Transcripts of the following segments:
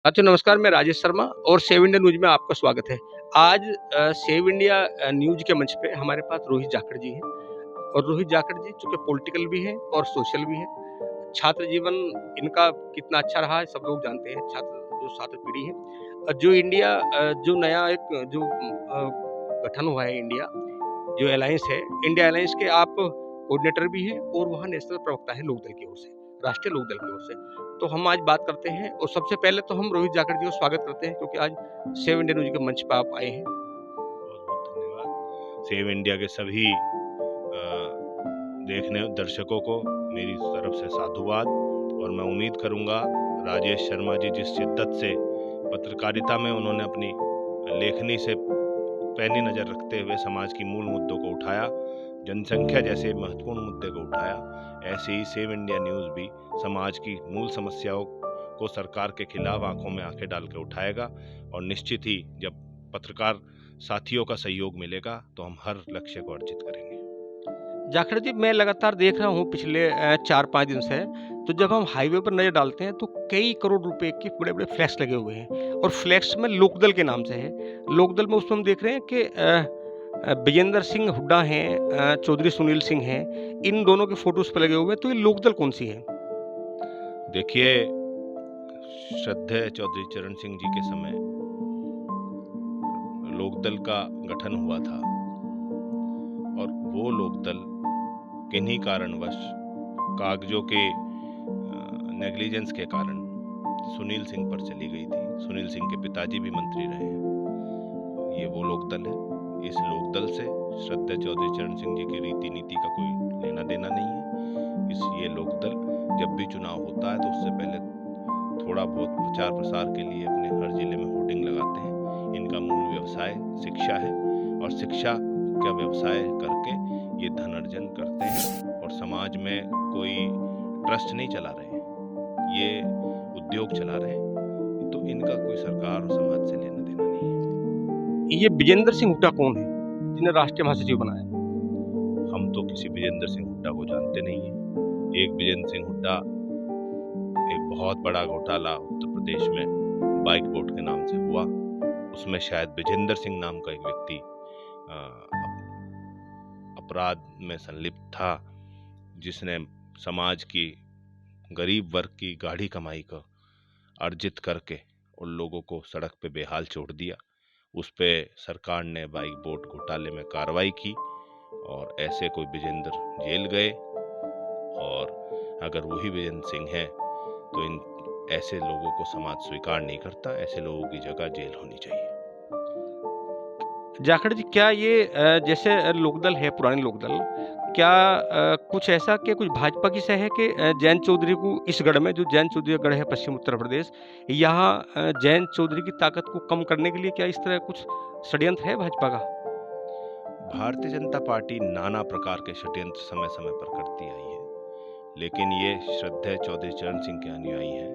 अच्छा नमस्कार, मैं राजेश शर्मा और सेव इंडिया न्यूज़ में आपका स्वागत है। आज सेव इंडिया न्यूज़ के मंच पे हमारे पास रोहित जाखड़ जी हैं और रोहित जाखड़ जी चूँकि पॉलिटिकल भी हैं और सोशल भी हैं। छात्र जीवन इनका कितना अच्छा रहा है सब लोग जानते हैं, छात्र पीढ़ी है। जो इंडिया जो नया एक जो गठन हुआ है इंडिया, जो अलायंस है, इंडिया अलायंस के आप कोऑर्डिनेटर भी हैं और वहाँ नेशनल प्रवक्ता है लोकदल की ओर से, राष्ट्रीय लोकदल की ओर से। तो हम आज बात करते हैं और सबसे पहले तो हम रोहित जाखड़ जी को स्वागत करते हैं क्योंकि आज सेव इंडिया न्यूज़ के मंच पे आप आए हैं। बहुत-बहुत धन्यवाद। सेव इंडिया के सभी देखने दर्शकों को मेरी तरफ से साधुवाद और मैं उम्मीद करूंगा राजेश शर्मा जी जिस शिद्दत से पत्रकारिता में उन्होंने अपनी लेखनी से पैनी नज़र रखते हुए समाज की मूल मुद्दों को उठाया, जनसंख्या जैसे महत्वपूर्ण मुद्दे को उठाया, ऐसे ही सेव इंडिया न्यूज़ भी समाज की मूल समस्याओं को सरकार के खिलाफ आंखों में आंखें डाल के उठाएगा और निश्चित ही जब पत्रकार साथियों का सहयोग मिलेगा तो हम हर लक्ष्य को अर्जित करेंगे। जाखड़ जी, मैं लगातार देख रहा हूँ पिछले 4-5 दिन से, तो जब हम हाईवे पर नज़र डालते हैं तो कई करोड़ रुपए के बड़े-बड़े फ्लैक्स लगे हुए हैं और फ्लैक्स में लोकदल के नाम से है। लोकदल में उसमें हम देख रहे हैं कि विजेंद्र सिंह हुड्डा हैं, चौधरी सुनील सिंह हैं, इन दोनों के फोटोज़ पे लगे हुए हैं, तो ये लोकदल कौन-सी है? देखिए, श्रद्धेय चौधरी चरण सिंह जी के समय लोकदल का गठन हुआ था और वो लोकदल किन्हीं कारणवश कागजों के नेग्लिजेंस के कारण सुनील सिंह पर चली गई थी। सुनील सिंह के पिताजी भी मंत्री रहे हैं। ये वो लोकदल है। इस लोकदल से श्रद्धेय चौधरी चरण सिंह जी की रीति नीति का कोई लेना देना नहीं है। ये लोकदल जब भी चुनाव होता है तो उससे पहले थोड़ा बहुत प्रचार प्रसार के लिए अपने हर जिले में होर्डिंग लगाते हैं। इनका मूल व्यवसाय शिक्षा है और शिक्षा का व्यवसाय करके ये धन अर्जन करते हैं और समाज में कोई ट्रस्ट नहीं चला रहे हैं, ये उद्योग चला रहे हैं। तो इनका कोई सरकार और समाज से लेना देना नहीं है। ये विजेंद्र सिंह हुड्डा कौन है जिन्हें राष्ट्रीय महासचिव बनाया? हम तो किसी विजेंद्र सिंह हुड्डा को जानते नहीं है। एक विजेंद्र सिंह हुड्डा एक बहुत बड़ा घोटाला उत्तर प्रदेश में बाइक बोर्ड के नाम से हुआ, उसमें शायद विजेंद्र सिंह नाम का एक व्यक्ति अपराध में संलिप्त था, जिसने समाज की गरीब वर्ग की गाढ़ी कमाई को अर्जित करके उन लोगों को सड़क पे बेहाल छोड़ दिया। उस पे सरकार ने बाइक बोर्ड घोटाले में कार्रवाई की और ऐसे कोई विजेंद्र जेल गए और अगर वही विजेंद्र सिंह है तो इन ऐसे लोगों को समाज स्वीकार नहीं करता। ऐसे लोगों की जगह जेल होनी चाहिए। जाखड़ जी, क्या ये जैसे लोकदल है, पुरानी लोकदल, क्या कुछ ऐसा कि कुछ भाजपा की से है कि जयंत चौधरी को इस गढ़ में, जो जयंत चौधरी का गढ़ है पश्चिम उत्तर प्रदेश, यहाँ जयंत चौधरी की ताकत को कम करने के लिए क्या इस तरह कुछ षड्यंत्र है भाजपा का? भारतीय जनता पार्टी नाना प्रकार के षड्यंत्र समय समय पर करती आई है, लेकिन ये श्रद्धेय चौधरी चरण सिंह के अनुयायी हैं,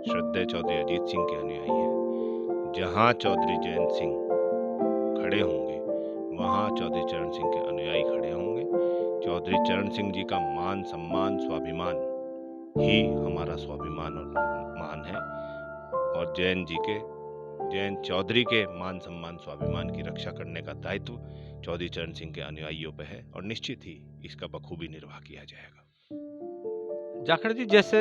श्रद्धेय चौधरी अजीत सिंह के अनुयायी हैं। जहाँ चौधरी जयंत सिंह खड़े होंगे वहाँ चौधरी चरण सिंह के अनुयायी खड़े होंगे। चौधरी चरण सिंह जी का मान सम्मान स्वाभिमान ही हमारा स्वाभिमान और मान है और जयंत चौधरी के मान सम्मान स्वाभिमान की रक्षा करने का दायित्व चौधरी चरण सिंह के अनुयायियों पे है और निश्चित ही इसका बखूबी निर्वाह किया जाएगा। जाखड़ जी, जैसे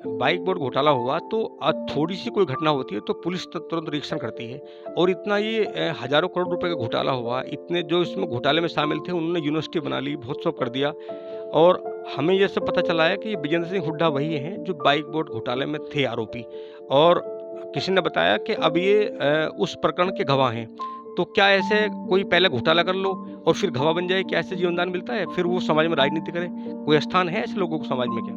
बाइक बोर्ड घोटाला हुआ तो थोड़ी सी कोई घटना होती है तो पुलिस तुरंत रिएक्शन करती है और इतना ये हजारों करोड़ रुपए का घोटाला हुआ, इतने जो इसमें घोटाले में शामिल थे उन्होंने यूनिवर्सिटी बना ली, बहुत सब कर दिया और हमें ये सब पता चला है कि ये विजेंद्र सिंह हुड्डा वही हैं जो बाइक बोर्ड घोटाले में थे आरोपी और किसी ने बताया कि अब ये उस प्रकरण के गवाह हैं। तो क्या ऐसे कोई पहले घोटाला कर लो और फिर गवाह बन जाए, क्या ऐसे जीवनदान मिलता है? फिर वो समाज में राजनीति करे? कोई स्थान है ऐसे लोगों को समाज में क्या?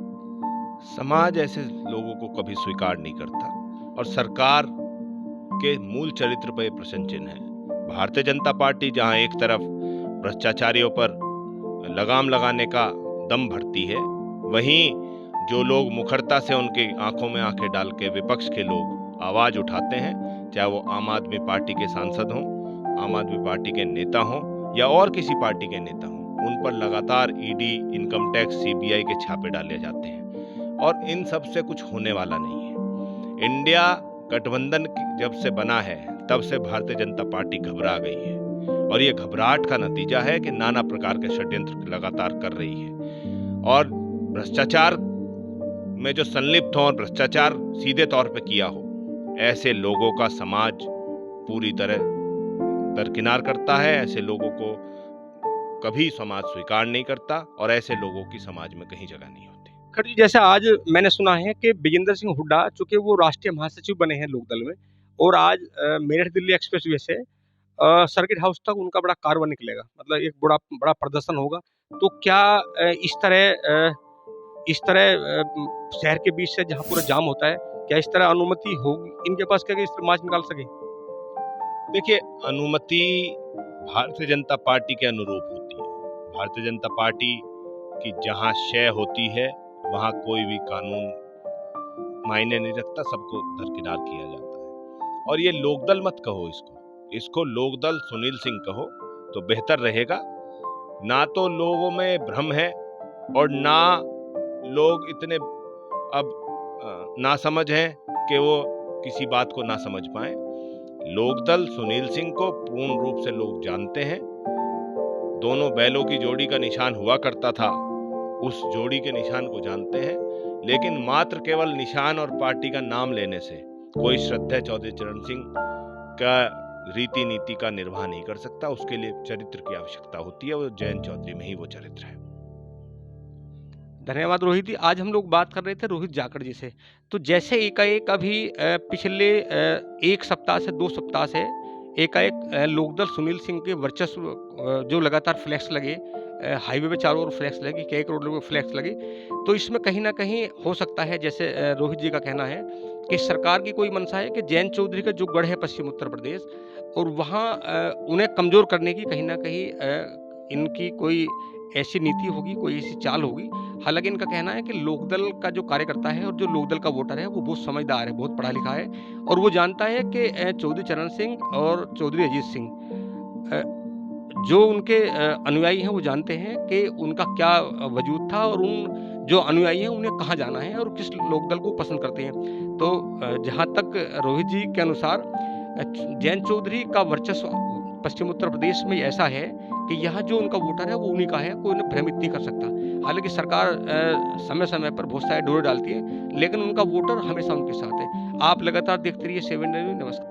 समाज ऐसे लोगों को कभी स्वीकार नहीं करता और सरकार के मूल चरित्र पर प्रश्न चिन्ह है। भारतीय जनता पार्टी जहां एक तरफ भ्रष्टाचारियों पर लगाम लगाने का दम भरती है, वहीं जो लोग मुखरता से उनकी आंखों में आंखें डाल के विपक्ष के लोग आवाज उठाते हैं, चाहे वो आम आदमी पार्टी के सांसद हों, आम आदमी पार्टी के नेता हों या और किसी पार्टी के नेता हों, उन पर लगातार ईडी, इनकम टैक्स, सीबीआई के छापे डाले जाते हैं और इन सब से कुछ होने वाला नहीं है। इंडिया गठबंधन जब से बना है तब से भारतीय जनता पार्टी घबरा गई है, और ये घबराहट का नतीजा है कि नाना प्रकार के षड्यंत्र लगातार कर रही है, और भ्रष्टाचार में जो संलिप्त हो और भ्रष्टाचार सीधे तौर पे किया हो, ऐसे लोगों का समाज पूरी तरह दरकिनार करता है। ऐसे लोगों को कभी समाज स्वीकार नहीं करता, और ऐसे लोगों की समाज में कहीं जगह नहीं होती। खैर जी, जैसे आज मैंने सुना है कि विजेंद्र सिंह हुड्डा चूंकि वो राष्ट्रीय महासचिव बने हैं लोकदल में, और आज मेरठ दिल्ली एक्सप्रेसवे से सर्किट हाउस तक उनका बड़ा कारवां निकलेगा, मतलब एक बड़ा बड़ा प्रदर्शन होगा। तो क्या इस तरह शहर के बीच से जहाँ पूरा जाम होता है, क्या इस तरह अनुमति होगी इनके पास क्या कि इस तरह मार्च निकाल सके? देखिए, अनुमति भारतीय जनता पार्टी के अनुरूप होती है। भारतीय जनता पार्टी की जहाँ शय होती है वहाँ कोई भी कानून मायने नहीं रखता, सबको दरकिनार किया जाता है। और ये लोकदल मत कहो, इसको लोकदल सुनील सिंह कहो तो बेहतर रहेगा। ना तो लोगों में भ्रम है, और ना लोग इतने अब ना समझ हैं कि वो किसी बात को ना समझ पाए। लोकदल सुनील सिंह को पूर्ण रूप से लोग जानते हैं। दोनों बैलों की जोड़ी का निशान हुआ करता था, उस जोड़ी के निशान को जानते हैं। लेकिन मात्र केवल निशान और पार्टी का नाम लेने से कोई श्रद्धेय चौधरी चरण सिंह का रीति नीति का निर्वाह नहीं कर सकता। उसके लिए चरित्र की आवश्यकता होती है, वो जयंत चौधरी में ही वो चरित्र है। धन्यवाद रोहित जी। आज हम लोग बात कर रहे थे रोहित जाखड़ जी से। तो जैसे एकाएक अभी पिछले 1 सप्ताह से 2 सप्ताह से एकाएक लोकदल सुनील सिंह के वर्चस्व जो लगातार फ्लैक्स लगे, हाईवे पे चारों ओर फ्लैक्स लगी, कई करोड़ लोगों को फ्लैक्स लगे, तो इसमें कहीं ना कहीं हो सकता है, जैसे रोहित जी का कहना है कि सरकार की कोई मंशा है कि जयंत चौधरी का जो गढ़ है पश्चिम उत्तर प्रदेश, और वहाँ उन्हें कमज़ोर करने की कहीं ना कहीं इनकी कोई ऐसी नीति होगी, कोई ऐसी चाल होगी। हालांकि इनका कहना है कि लोकदल का जो कार्यकर्ता है और जो लोकदल का वोटर है वो बहुत समझदार है, बहुत पढ़ा लिखा है, और वो जानता है कि चौधरी चरण सिंह और चौधरी अजीत सिंह जो उनके अनुयायी हैं वो जानते हैं कि उनका क्या वजूद था, और उन जो अनुयायी हैं उन्हें कहाँ जाना है और किस लोकदल को पसंद करते हैं। तो जहाँ तक रोहित जी के अनुसार जयंत चौधरी का वर्चस्व पश्चिम उत्तर प्रदेश में ऐसा है कि यहाँ जो उनका वोटर है वो उन्हीं का है, कोई उन्हें भ्रमित नहीं कर सकता। हालांकि सरकार समय समय पर बहुत सारे डोरे डालती है, लेकिन उनका वोटर हमेशा उनके साथ है। आप लगातार देखते रहिए 7 न्यूज़। नमस्कार।